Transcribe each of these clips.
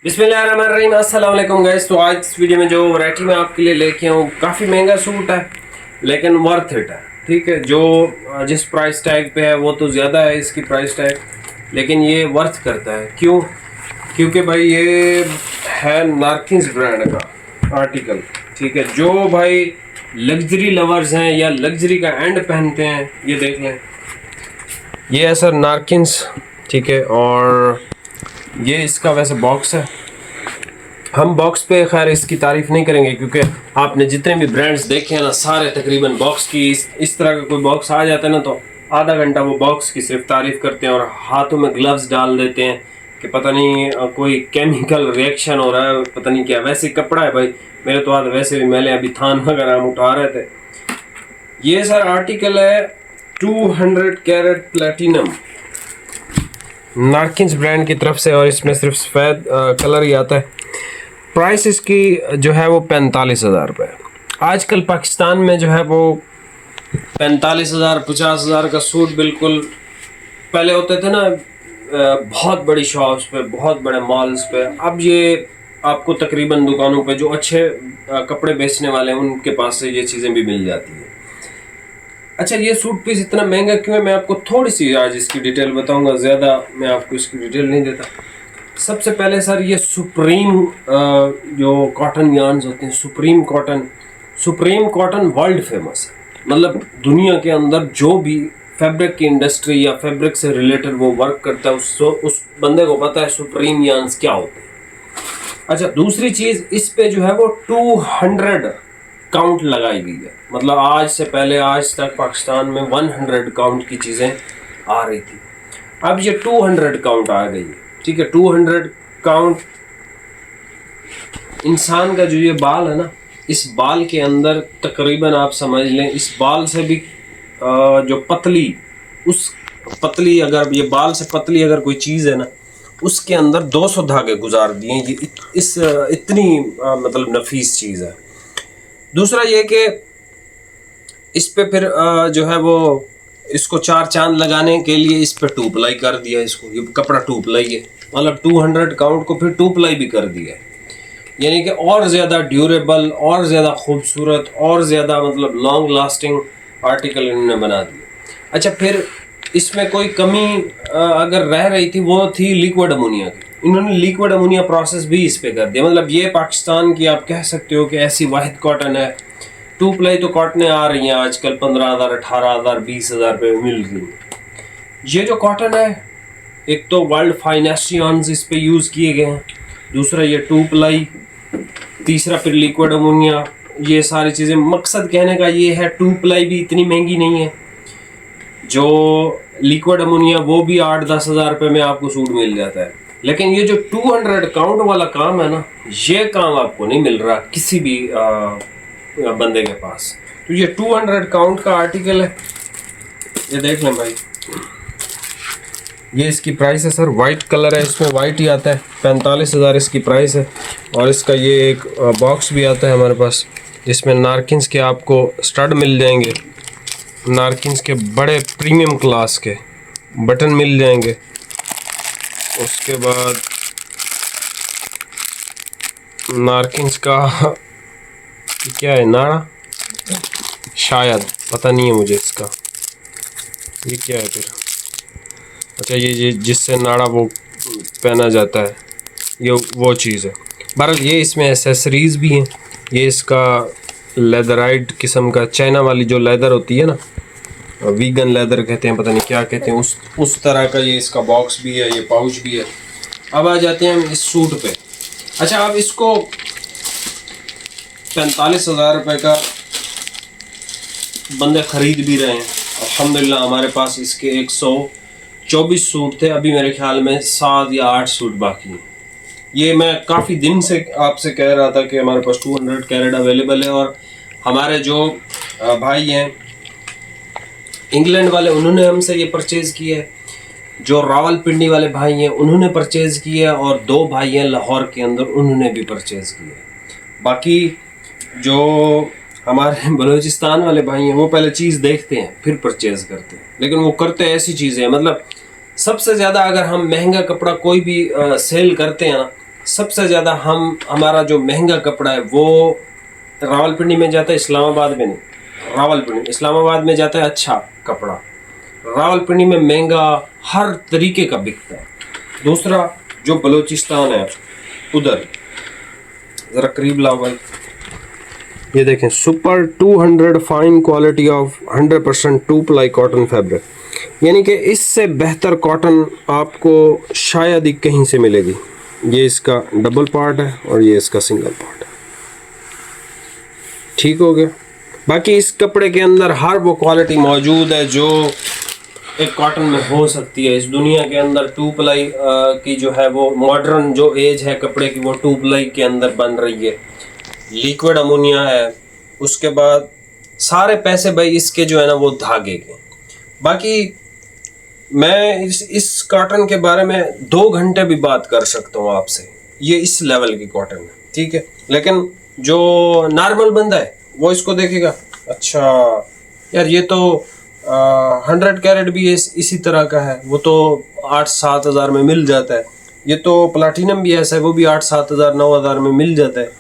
बिस्मिल्लाहिर्रहमानिर्रहीम, अस्सलाम वालेकुम गाइस। तो आज इस वीडियो में जो वैरायटी मैं आपके लिए लेके आऊँ, काफ़ी महंगा सूट है लेकिन वर्थ इट है। ठीक है, जो जिस प्राइस टैग पे है वो तो ज़्यादा है इसकी प्राइस टैग, लेकिन ये वर्थ करता है। क्यों? क्योंकि भाई ये है नारकिन्स ब्रांड का आर्टिकल। ठीक है, जो भाई लग्जरी लवर्स हैं या लग्जरी का एंड पहनते हैं, ये देख लें, ये है सर नारकिन्स। ठीक है, और ये इसका वैसे बॉक्स है। हम बॉक्स पे खैर इसकी तारीफ नहीं करेंगे क्योंकि आपने जितने भी ब्रांड्स देखे हैं ना, सारे तकरीबन बॉक्स की इस तरह का कोई बॉक्स आ जाता है ना, तो आधा घंटा वो बॉक्स की सिर्फ तारीफ करते हैं और हाथों में ग्लव्स डाल देते हैं कि पता नहीं कोई केमिकल रिएक्शन हो रहा है, पता नहीं क्या। वैसे कपड़ा है भाई, मेरे तो हाथ वैसे भी मैले, अभी थान वगैरह हम उठा रहे थे। ये सर आर्टिकल है 200 कैरेट प्लेटिनम, नारकिन्स ब्रांड की तरफ से, और इसमें सिर्फ सफ़ेद कलर ही आता है। प्राइस इसकी जो है वो 45,000 रुपये। आजकल पाकिस्तान में जो है वो 45,000 50,000 का सूट बिल्कुल पहले होते थे ना बहुत बड़ी शॉप्स पे, बहुत बड़े मॉल्स पे। अब ये आपको तकरीबन दुकानों पे जो अच्छे कपड़े बेचने वाले हैं उनके पास से ये चीज़ें भी मिल जाती हैं। अच्छा, ये सूट पीस इतना महंगा क्यों है, मैं आपको थोड़ी सी आज इसकी डिटेल बताऊंगा, ज़्यादा मैं आपको इसकी डिटेल नहीं देता। सबसे पहले सर, ये सुप्रीम जो कॉटन यार्न्स होते हैं, सुप्रीम कॉटन वर्ल्ड फेमस है। मतलब दुनिया के अंदर जो भी फैब्रिक की इंडस्ट्री या फैब्रिक से रिलेटेड वो वर्क करता है, उस बंदे को पता है सुप्रीम यार्न्स क्या होते हैं। अच्छा, दूसरी चीज़, इस पे जो है वो 200 काउंट लगाई गई है। मतलब आज से पहले आज तक पाकिस्तान में 100 काउंट की चीज़ें आ रही थी, अब ये 200 काउंट आ गई है। ठीक है, 200 काउंट। इंसान का जो ये बाल है ना, इस बाल के अंदर तकरीबन आप समझ लें, इस बाल से भी जो पतली अगर ये बाल से पतली अगर कोई चीज़ है ना, उसके अंदर 200 धागे गुजार दिए। ये इतनी मतलब नफीस चीज़ है। दूसरा ये कि इस पे फिर जो है वो इसको 4 चांद लगाने के लिए इस पे 2 प्लाई कर दिया। इसको ये कपड़ा 2 प्लाई है, मतलब 200 काउंट को फिर 2 प्लाई भी कर दिया, यानी कि और ज़्यादा ड्यूरेबल, और ज़्यादा खूबसूरत, और ज़्यादा मतलब लॉन्ग लास्टिंग आर्टिकल इन्होंने बना दिया। अच्छा, फिर इसमें कोई कमी अगर रह रही थी वो थी लिक्विड अमोनिया की। इन्होंने लिक्विड अमोनिया प्रोसेस भी इस पे कर दिया। मतलब ये पाकिस्तान की आप कह सकते हो कि ऐसी वाहिद कॉटन है। 2 प्लाई तो कॉटनें आ रही हैं आजकल 15,000 18,000 20,000 रुपये मिल रही हैं। ये जो कॉटन है, एक तो वर्ल्ड फाइनेस्ट यार्न्स इस पे यूज़ किए गए हैं, दूसरा ये 2 प्लाई, तीसरा फिर लिक्विड अमोनिया। ये सारी चीज़ें, मकसद कहने का ये है 2 प्लाई भी इतनी महंगी नहीं है। जो लिक्विड अमोनिया वो भी 8-10 हज़ार रुपये में आपको सूट मिल जाता है, लेकिन ये जो 200 काउंट वाला काम है ना, ये काम आपको नहीं मिल रहा किसी भी बंदे के पास। तो ये 200 काउंट का आर्टिकल है, ये देख लें भाई। ये इसकी प्राइस है सर, वाइट कलर है, इसमें वाइट ही आता है, 45,000 इसकी प्राइस है। और इसका ये एक बॉक्स भी आता है हमारे पास, जिसमें नारकिन्स के आपको स्टड मिल जाएंगे, नारकिन्स के बड़े प्रीमियम क्लास के बटन मिल जाएंगे। उसके बाद नारकिन्स का क्या है, नाड़ा शायद, पता नहीं है मुझे इसका, ये क्या है फिर। अच्छा, ये जिससे नाड़ा वो पहना जाता है, ये वो चीज़ है। बहरहाल ये इसमें एसेसरीज़ भी हैं। ये इसका लेदराइड किस्म का, चाइना वाली जो लेदर होती है ना, वीगन लेदर कहते हैं, पता नहीं क्या कहते हैं, उस तरह का ये इसका बॉक्स भी है, ये पाउच भी है। अब आ जाते हैं हम इस सूट पे। अच्छा, अब इसको 45,000 रुपये का बंदे ख़रीद भी रहे हैं। अल्हम्दुलिल्लाह हमारे पास इसके 124 सूट थे, अभी मेरे ख्याल में 7 या 8 सूट बाकी हैं। ये मैं काफ़ी दिन से आपसे कह रहा था कि हमारे पास 200 कैरेट अवेलेबल है, और हमारे जो भाई हैं इंग्लैंड वाले, उन्होंने हमसे ये परचेज़ किया है। जो रावलपिंडी वाले भाई हैं उन्होंने परचेज़ किया है, और 2 भाई हैं लाहौर के अंदर, उन्होंने भी परचेज़ किया है। बाकी जो हमारे बलूचिस्तान वाले भाई हैं वो पहले चीज़ देखते हैं फिर परचेज़ करते हैं, लेकिन वो करते ऐसी चीज़ें हैं, मतलब सबसे ज़्यादा अगर हम महंगा कपड़ा कोई भी सेल करते हैं ना, सबसे ज़्यादा हमारा जो महंगा कपड़ा है वो रावलपिंडी में जाता है, इस्लामाबाद में नहीं। रावलपिंडी इस्लामाबाद में जाता है अच्छा कपड़ा, रावलपिंडी में महंगा हर तरीके का बिकता है। दूसरा जो बलूचिस्तान है उधर, ज़रा करीब लाओ भाई, ये देखें, super 200 fine quality of 100% 2 ply cotton fabric, यानी कि इससे बेहतर कॉटन आपको शायद ही कहीं से मिलेगी। ये इसका डबल पार्ट है और ये इसका सिंगल पार्ट है। ठीक हो गया। बाकी इस कपड़े के अंदर हर वो क्वालिटी मौजूद है जो एक कॉटन में हो सकती है। इस दुनिया के अंदर 2 प्लाई की जो है वो मॉडर्न जो एज है कपड़े की, वो 2 प्लाई के अंदर बन रही है। लिक्विड अमोनिया है, उसके बाद सारे पैसे भाई इसके जो है ना वो धागे के। बाकी मैं इस कॉटन के बारे में 2 घंटे भी बात कर सकता हूँ आपसे, ये इस लेवल की कॉटन है, ठीक है। लेकिन जो नॉर्मल बंदा है वो इसको देखेगा, अच्छा यार ये तो 100 कैरेट भी इसी तरह का है, वो तो 8-7 हज़ार में मिल जाता है। ये तो प्लाटिनम भी ऐसा है, वो भी 8-7 हज़ार 9 हज़ार में मिल जाता है।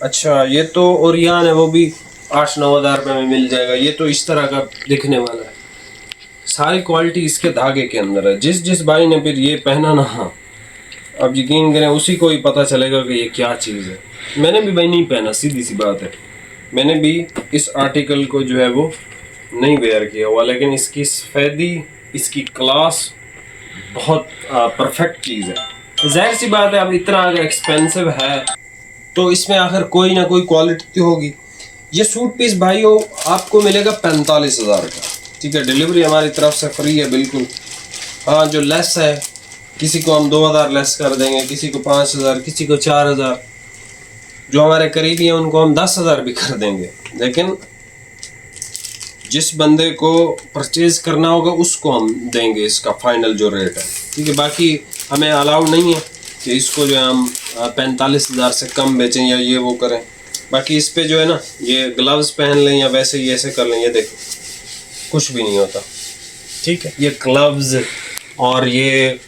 अच्छा ये तो ओरियान है, वो भी 8-9 हज़ार रुपये में मिल जाएगा। ये तो इस तरह का दिखने वाला है। सारी क्वालिटी इसके धागे के अंदर है। जिस भाई ने फिर ये पहना ना, हाँ अब यकीन करें उसी को ही पता चलेगा कि ये क्या चीज़ है। मैंने भी भाई नहीं पहना, सीधी सी बात है, मैंने भी इस आर्टिकल को जो है वो नहीं वेयर किया हुआ, लेकिन इसकी सफ़ेदी, इसकी क्लास बहुत परफेक्ट चीज़ है। जाहिर सी बात है, अब इतना अगर एक्सपेंसिव है तो इसमें आखिर कोई ना कोई क्वालिटी होगी। ये सूट पीस भाइयों आपको मिलेगा 45 हज़ार का, ठीक है। डिलीवरी हमारी तरफ से फ्री है बिल्कुल। हाँ जो लेस है, किसी को हम 2000 लेस कर देंगे, किसी को 5000, किसी को 4000, जो हमारे करीबी हैं उनको हम 10,000 भी कर देंगे। लेकिन जिस बंदे को परचेज करना होगा उसको हम देंगे इसका फाइनल जो रेट है, ठीक है। बाकी हमें अलाउड नहीं है कि इसको जो है हम 45,000 से कम बेचें या ये वो करें। बाकी इस पे जो है ना, ये ग्लव्स पहन लें या वैसे ही ऐसे कर लें, ये देखो कुछ भी नहीं होता, ठीक है। ये ग्लव्स और ये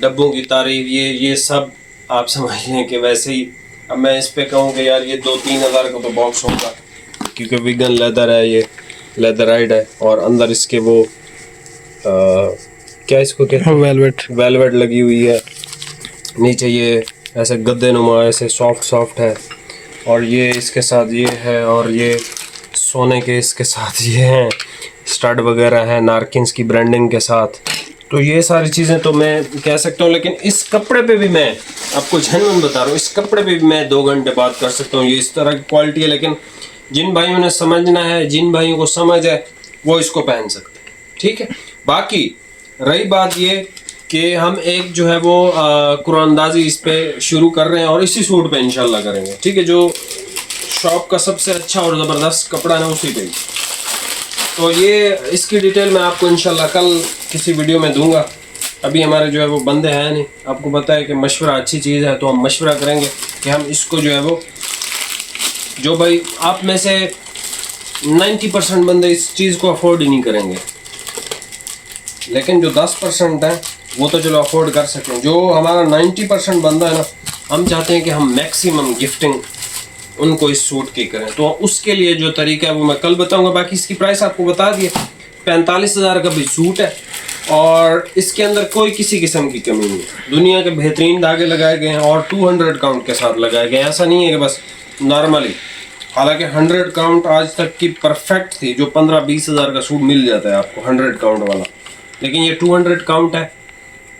डब्बों की तारीफ, ये सब आप समझ लें कि वैसे ही। अब मैं इस पे कहूँ कि यार ये 2-3 हज़ार का तो बॉक्स होगा, क्योंकि विगन लेदर है, ये लेदराइड है, और अंदर इसके वो क्या इसको कहते हैं, वेलवेट लगी हुई है। नीचे ये ऐसे गद्दे नुमा ऐसे सॉफ्ट है, और ये इसके साथ ये है, और ये सोने के इसके साथ ये हैं, स्टड वगैरह है नारकिन्स की ब्रांडिंग के साथ। तो ये सारी चीज़ें तो मैं कह सकता हूँ, लेकिन इस कपड़े पे भी मैं आपको जेन्युइन बता रहा हूँ, इस कपड़े पे भी मैं 2 घंटे बात कर सकता हूँ। ये इस तरह की क्वालिटी है, लेकिन जिन भाइयों ने समझना है, जिन भाइयों को समझ है, वो इसको पहन सकते हैं, ठीक है। बाकी रही बात ये कि हम एक जो है वो कुरानंदाजी इस पे शुरू कर रहे हैं, और इसी सूट पे इंशाल्लाह करेंगे, ठीक है। जो शॉप का सबसे अच्छा और ज़बरदस्त कपड़ा है उसी पे ही। तो ये इसकी डिटेल मैं आपको इंशाल्लाह कल किसी वीडियो में दूंगा। अभी हमारे जो है वो बंदे हैं नहीं, आपको पता है कि मशवरा अच्छी चीज़ है, तो हम मशवरा करेंगे कि हम इसको जो है वो, जो भाई आप में से 90% बंदे इस चीज़ को अफोर्ड ही नहीं करेंगे, लेकिन जो 10% हैं वो तो चलो अफोर्ड कर सकें। जो हमारा 90% बंदा है ना, हम चाहते हैं कि हम मैक्सिमम गिफ्टिंग उनको इस सूट की करें। तो उसके लिए जो तरीका है वो मैं कल बताऊंगा। बाकी इसकी प्राइस आपको बता दिए, 45,000 का भी सूट है, और इसके अंदर कोई किसी किस्म की कमी नहीं है। दुनिया के बेहतरीन धागे लगाए गए हैं, और 200 काउंट के साथ लगाए गए हैं। ऐसा नहीं है कि बस नॉर्मली, हालांकि 100 काउंट आज तक की परफेक्ट थी, जो 15-20 हज़ार का सूट मिल जाता है आपको 100 काउंट वाला, लेकिन ये 200 काउंट है।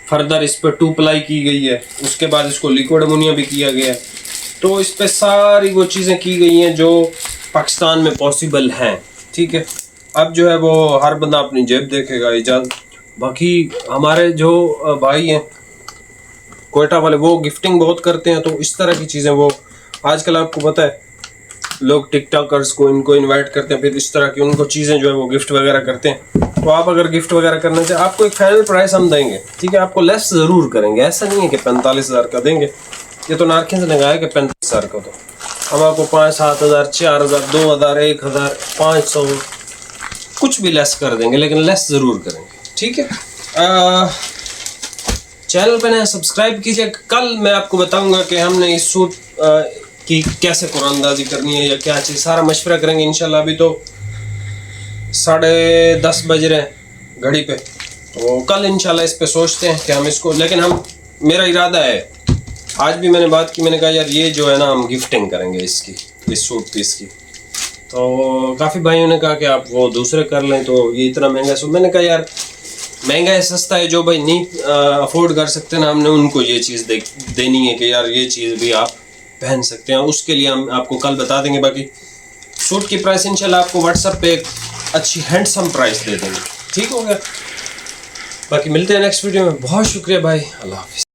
फर्दर इस पर 2 प्लाई की गई है, उसके बाद इसको लिक्विड अमोनिया भी किया गया है। तो इस पे सारी वो चीज़ें की गई हैं जो पाकिस्तान में पॉसिबल हैं, ठीक है। अब जो है वो हर बंदा अपनी जेब देखेगा इजाज़त। बाकी हमारे जो भाई हैं कोयटा वाले, वो गिफ्टिंग बहुत करते हैं, तो इस तरह की चीज़ें वो आजकल आपको पता है लोग टिकटॉकर्स को इनको इनवाइट करते हैं, फिर इस तरह की उनको चीज़ें जो है वो गिफ्ट वगैरह करते हैं। तो आप अगर गिफ्ट वगैरह करना चाहें, आपको एक फाइनल प्राइस हम देंगे, ठीक है। आपको लेस ज़रूर करेंगे, ऐसा नहीं है कि 45,000 का देंगे। ये तो नारकिन से लगाया कि 35,000 का, तो हम आपको 5-7 हज़ार, 4 हज़ार, 2 हज़ार, 1 हज़ार, 500 कुछ भी लेस कर देंगे, लेकिन लेस ज़रूर करेंगे, ठीक है। चैनल पे नया सब्सक्राइब कीजिए। कल मैं आपको बताऊंगा कि हमने इस सूट की कैसे कुरानंदाजी करनी है या क्या चीज़, सारा मशवरा करेंगे इंशाल्लाह। अभी तो 10:30 बज रहे हैं घड़ी पे, तो कल इंशाल्लाह इस पे सोचते हैं कि हम इसको, लेकिन मेरा इरादा है, आज भी मैंने बात की, मैंने कहा यार ये जो है ना हम गिफ्टिंग करेंगे इसकी, इस सूट पीस की। तो काफ़ी भाइयों ने कहा कि आप वो दूसरे कर लें, तो ये इतना महंगा है। सो मैंने कहा यार महंगा है सस्ता है, जो भाई नहीं अफोर्ड कर सकते ना, हमने उनको ये चीज़ देनी है कि यार ये चीज़ भी आप पहन सकते हैं। उसके लिए हम आपको कल बता देंगे। बाकी सूट की प्राइस इंशाल्लाह आपको व्हाट्सएप पे एक अच्छी हैंडसम प्राइस दे देंगे, ठीक हो गया। बाकी मिलते हैं नेक्स्ट वीडियो में। बहुत शुक्रिया भाई, अल्लाह हाफिज़।